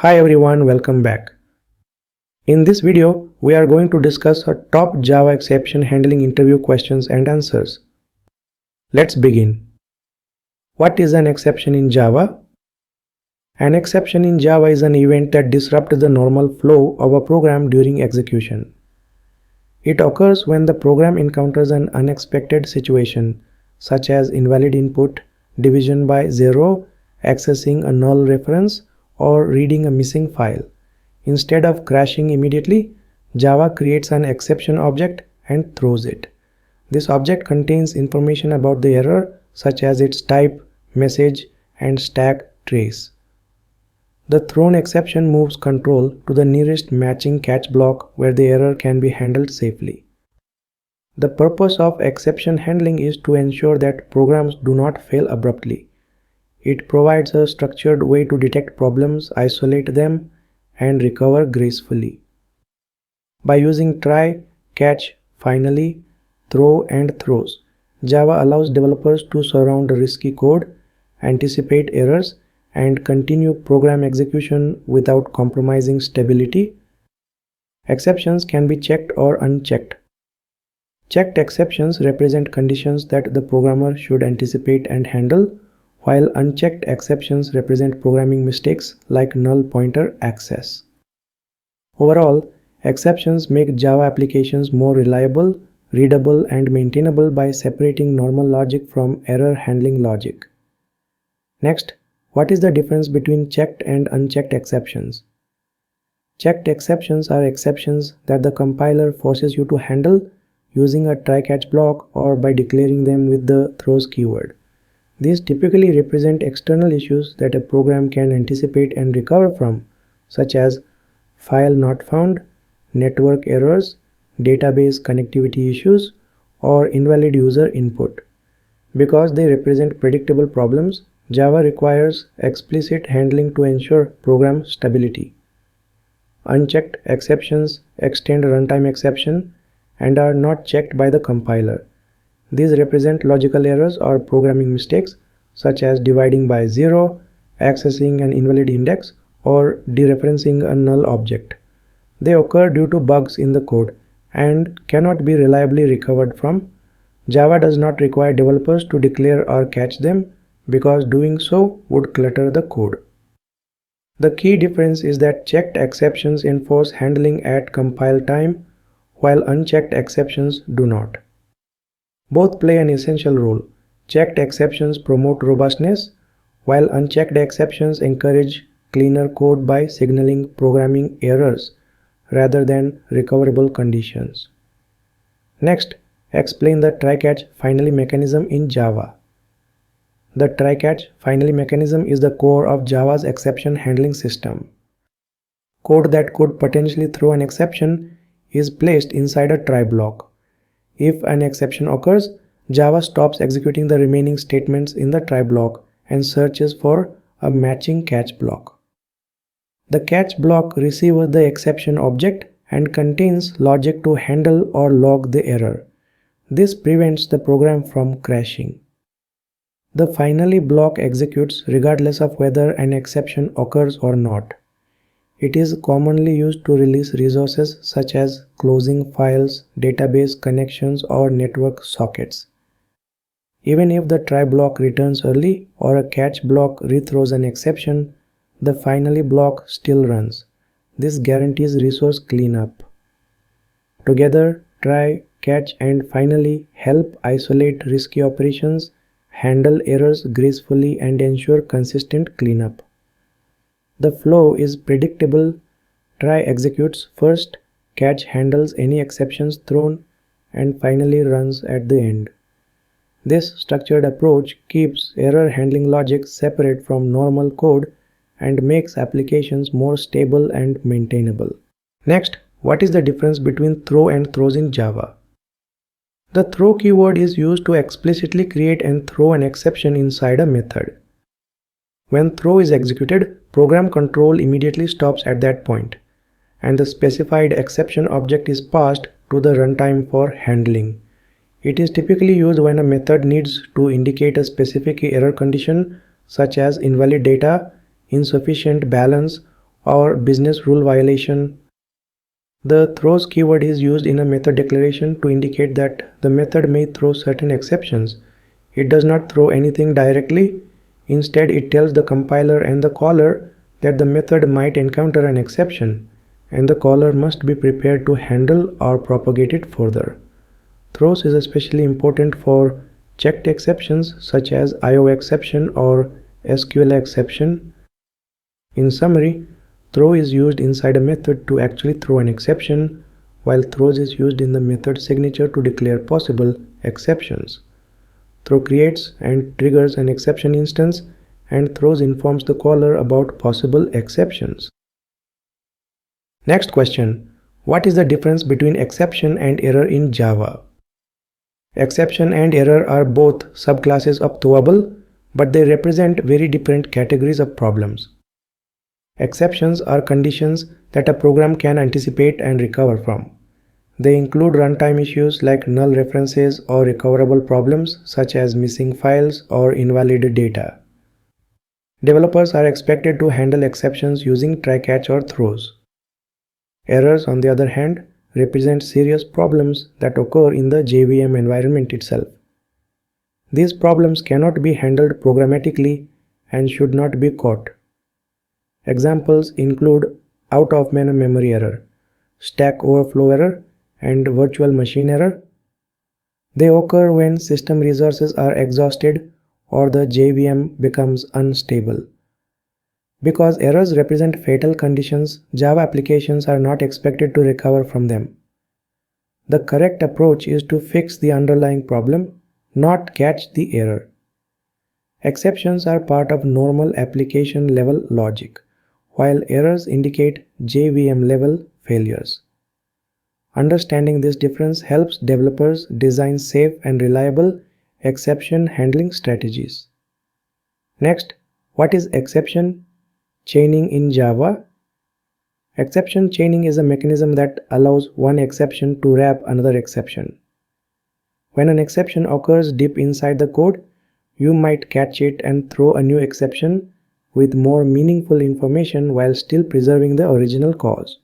Hi everyone, welcome back. In this video, we are going to discuss our top Java exception handling interview questions and answers. Let's begin. What is an exception in Java? An exception in Java is an event that disrupts the normal flow of a program during execution. It occurs when the program encounters an unexpected situation, such as invalid input, division by zero, accessing a null reference, or reading a missing file. Instead of crashing immediately, Java creates an exception object and throws it. This object contains information about the error, such as its type, message, and stack trace. The thrown exception moves control to the nearest matching catch block where the error can be handled safely. The purpose of exception handling is to ensure that programs do not fail abruptly. It provides a structured way to detect problems, isolate them, and recover gracefully. By using try, catch, finally, throw, and throws, Java allows developers to surround risky code, anticipate errors, and continue program execution without compromising stability. Exceptions can be checked or unchecked. Checked exceptions represent conditions that the programmer should anticipate and handle, while unchecked exceptions represent programming mistakes like null pointer access. Overall, exceptions make Java applications more reliable, readable, and maintainable by separating normal logic from error handling logic. Next, what is the difference between checked and unchecked exceptions? Checked exceptions are exceptions that the compiler forces you to handle using a try-catch block or by declaring them with the throws keyword. These typically represent external issues that a program can anticipate and recover from, such as file not found, network errors, database connectivity issues, or invalid user input. Because they represent predictable problems, Java requires explicit handling to ensure program stability. Unchecked exceptions extend runtime exception and are not checked by the compiler. These represent logical errors or programming mistakes, such as dividing by zero, accessing an invalid index, or dereferencing a null object. They occur due to bugs in the code and cannot be reliably recovered from. Java does not require developers to declare or catch them because doing so would clutter the code. The key difference is that checked exceptions enforce handling at compile time, while unchecked exceptions do not. Both play an essential role. Checked exceptions promote robustness, while unchecked exceptions encourage cleaner code by signaling programming errors rather than recoverable conditions. Next, explain the try-catch finally mechanism in Java. The try-catch finally mechanism is the core of Java's exception handling system. Code that could potentially throw an exception is placed inside a try block. If an exception occurs, Java stops executing the remaining statements in the try block and searches for a matching catch block. The catch block receives the exception object and contains logic to handle or log the error. This prevents the program from crashing. The finally block executes regardless of whether an exception occurs or not. It is commonly used to release resources such as closing files, database connections, or network sockets. Even if the try block returns early or a catch block rethrows an exception, the finally block still runs. This guarantees resource cleanup. Together, try, catch, and finally help isolate risky operations, handle errors gracefully, and ensure consistent cleanup. The flow is predictable. Try executes first, catch handles any exceptions thrown, and finally runs at the end. This structured approach keeps error handling logic separate from normal code and makes applications more stable and maintainable. Next, what is the difference between throw and throws in Java? The throw keyword is used to explicitly create and throw an exception inside a method. When throw is executed, program control immediately stops at that point, and the specified exception object is passed to the runtime for handling. It is typically used when a method needs to indicate a specific error condition, such as invalid data, insufficient balance, or business rule violation. The throws keyword is used in a method declaration to indicate that the method may throw certain exceptions. It does not throw anything directly. Instead, it tells the compiler and the caller that the method might encounter an exception, and the caller must be prepared to handle or propagate it further. Throws is especially important for checked exceptions such as IO exception or SQL exception. In summary, throw is used inside a method to actually throw an exception, while throws is used in the method signature to declare possible exceptions. Throw creates and triggers an exception instance, and throws informs the caller about possible exceptions. Next question: what is the difference between exception and error in Java? Exception and error are both subclasses of throwable, but they represent very different categories of problems. Exceptions are conditions that a program can anticipate and recover from. They include runtime issues like null references or recoverable problems such as missing files or invalid data. Developers are expected to handle exceptions using try-catch or throws. Errors, on the other hand, represent serious problems that occur in the JVM environment itself. These problems cannot be handled programmatically and should not be caught. Examples include out-of-memory error, stack overflow error, and virtual machine error. They occur when system resources are exhausted or the JVM becomes unstable. Because errors represent fatal conditions, Java applications are not expected to recover from them. The correct approach is to fix the underlying problem, not catch the error. Exceptions are part of normal application level logic, while errors indicate JVM level failures. Understanding this difference helps developers design safe and reliable exception handling strategies. Next, what is exception chaining in Java? Exception chaining is a mechanism that allows one exception to wrap another exception. When an exception occurs deep inside the code, you might catch it and throw a new exception with more meaningful information while still preserving the original cause.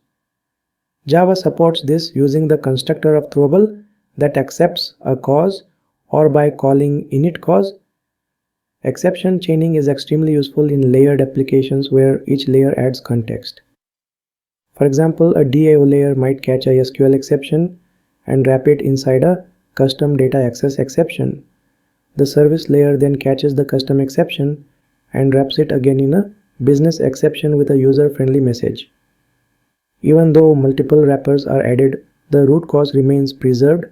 Java supports this using the constructor of throwable that accepts a cause or by calling init cause. Exception chaining is extremely useful in layered applications where each layer adds context. For example, a DAO layer might catch a SQL exception and wrap it inside a custom data access exception. The service layer then catches the custom exception and wraps it again in a business exception with a user-friendly message. Even though multiple wrappers are added, the root cause remains preserved,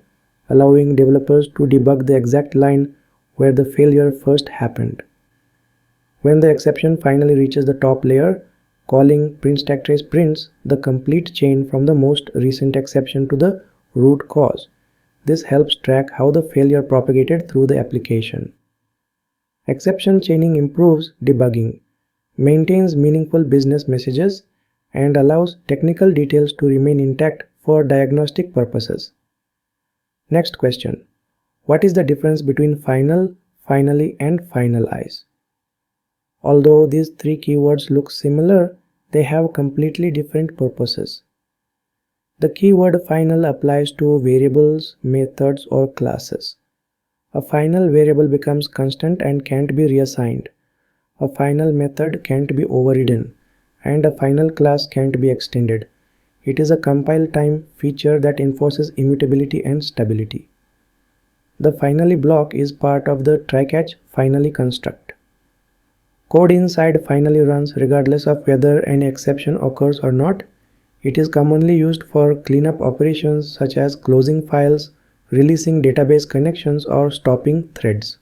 allowing developers to debug the exact line where the failure first happened. When the exception finally reaches the top layer, calling print_stack_trace prints the complete chain from the most recent exception to the root cause. This helps track how the failure propagated through the application. Exception chaining improves debugging, maintains meaningful business messages, and allows technical details to remain intact for diagnostic purposes. Next question: what is the difference between final, finally, and finalize? Although these three keywords look similar, they have completely different purposes. The keyword final applies to variables, methods, or classes. A final variable becomes constant and can't be reassigned. A final method can't be overridden, and a final class can't be extended. It is a compile time feature that enforces immutability and stability. The finally block is part of the try-catch finally construct. Code inside finally runs regardless of whether an exception occurs or not. It is commonly used for cleanup operations such as closing files, releasing database connections, or stopping threads.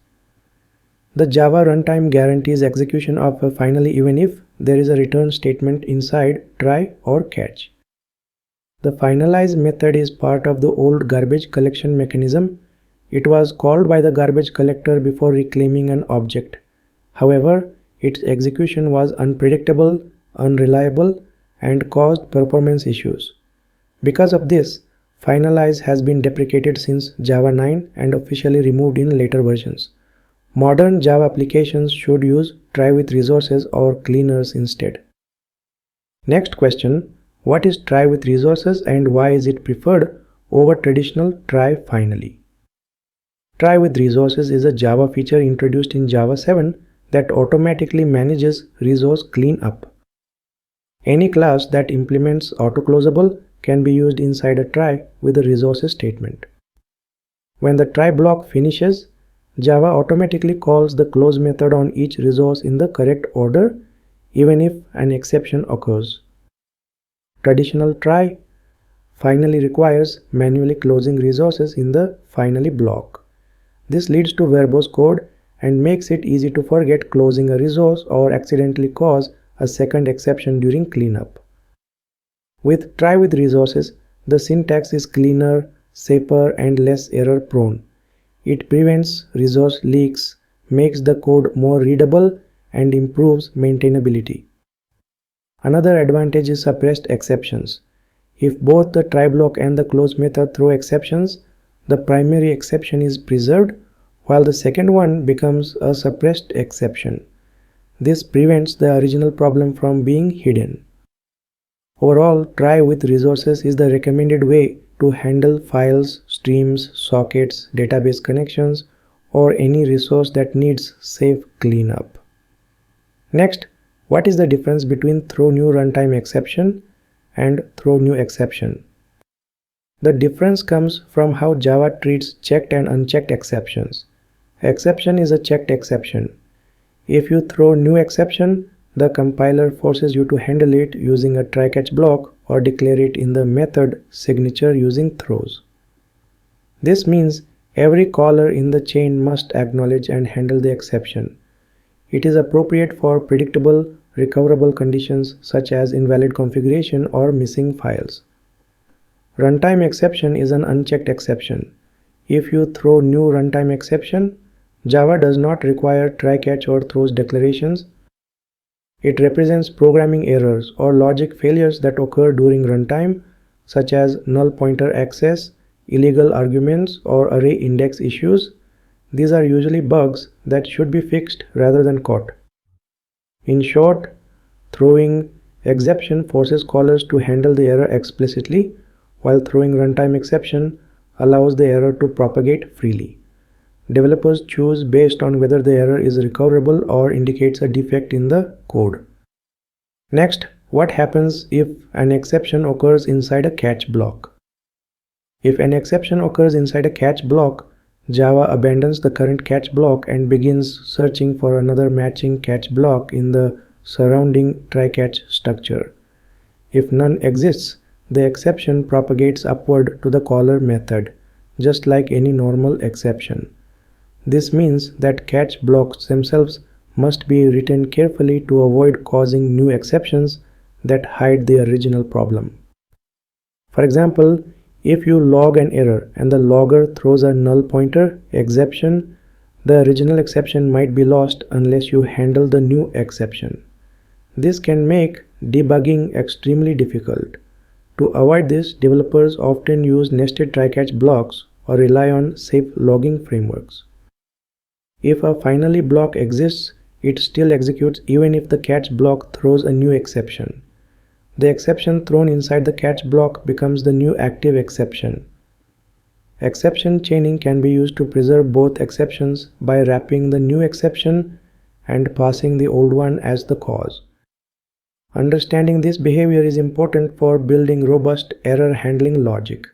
The Java runtime guarantees execution of a finally even if there is a return statement inside try or catch. The finalize method is part of the old garbage collection mechanism. It was called by the garbage collector before reclaiming an object. However, its execution was unpredictable, unreliable, and caused performance issues. Because of this, finalize has been deprecated since Java 9 and officially removed in later versions. Modern Java applications should use try with resources or cleaners instead. Next question, what is try with resources and why is it preferred over traditional try finally? Try with resources is a Java feature introduced in Java 7 that automatically manages resource cleanup. Any class that implements autoclosable can be used inside a try with a resources statement. When the try block finishes, Java automatically calls the close method on each resource in the correct order, even if an exception occurs. Traditional try finally requires manually closing resources in the finally block. This leads to verbose code and makes it easy to forget closing a resource or accidentally cause a second exception during cleanup. With try with resources, the syntax is cleaner, safer, and less error prone. It prevents resource leaks, makes the code more readable, and improves maintainability. Another advantage is suppressed exceptions. If both the try block and the close method throw exceptions, the primary exception is preserved, while the second one becomes a suppressed exception. This prevents the original problem from being hidden. Overall, try with resources is the recommended way to handle files, streams, sockets, database connections, or any resource that needs safe cleanup. Next, what is the difference between throw new runtime exception and throw new exception? The difference comes from how Java treats checked and unchecked exceptions. Exception is a checked exception. If you throw new exception, the compiler forces you to handle it using a try-catch block or declare it in the method signature using throws. This means every caller in the chain must acknowledge and handle the exception. It is appropriate for predictable, recoverable conditions such as invalid configuration or missing files. Runtime exception is an unchecked exception. If you throw new runtime exception, Java does not require try-catch or throws declarations. It represents programming errors or logic failures that occur during runtime, such as null pointer access, illegal arguments, or array index issues. These are usually bugs that should be fixed rather than caught. In short, throwing exception forces callers to handle the error explicitly, while throwing runtime exception allows the error to propagate freely. Developers choose based on whether the error is recoverable or indicates a defect in the code. Next, what happens if an exception occurs inside a catch block? If an exception occurs inside a catch block, Java abandons the current catch block and begins searching for another matching catch block in the surrounding try-catch structure. If none exists, the exception propagates upward to the caller method, just like any normal exception. This means that catch blocks themselves must be written carefully to avoid causing new exceptions that hide the original problem. For example, if you log an error and the logger throws a null pointer exception, the original exception might be lost unless you handle the new exception. This can make debugging extremely difficult. To avoid this, developers often use nested try-catch blocks or rely on safe logging frameworks. If a finally block exists, it still executes even if the catch block throws a new exception. The exception thrown inside the catch block becomes the new active exception. Exception chaining can be used to preserve both exceptions by wrapping the new exception and passing the old one as the cause. Understanding this behavior is important for building robust error handling logic.